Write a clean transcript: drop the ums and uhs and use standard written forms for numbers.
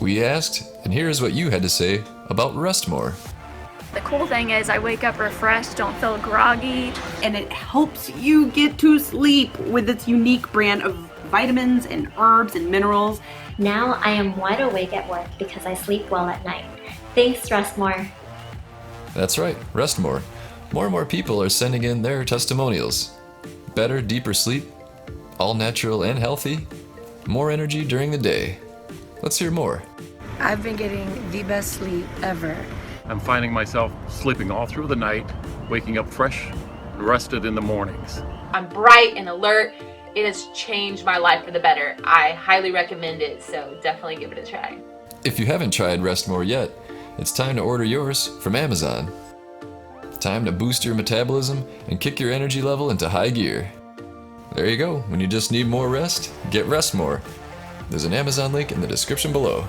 We asked, and here's what you had to say about rest more. The cool thing is I wake up refreshed, don't feel groggy. And it helps you get to sleep with its unique brand of vitamins and herbs and minerals. Now I am wide awake at work because I sleep well at night. Thanks, Rest More. That's right, rest more. More and more people are sending in their testimonials. Better, deeper sleep, all natural and healthy, more energy during the day. Let's hear more. I've been getting the best sleep ever. I'm finding myself sleeping all through the night, waking up fresh and rested in the mornings. I'm bright and alert. It has changed my life for the better. I highly recommend it, so definitely give it a try. If you haven't tried Rest More yet, it's time to order yours from Amazon. Time to boost your metabolism and kick your energy level into high gear. There you go. When you just need more rest, get Rest More. There's an Amazon link in the description below.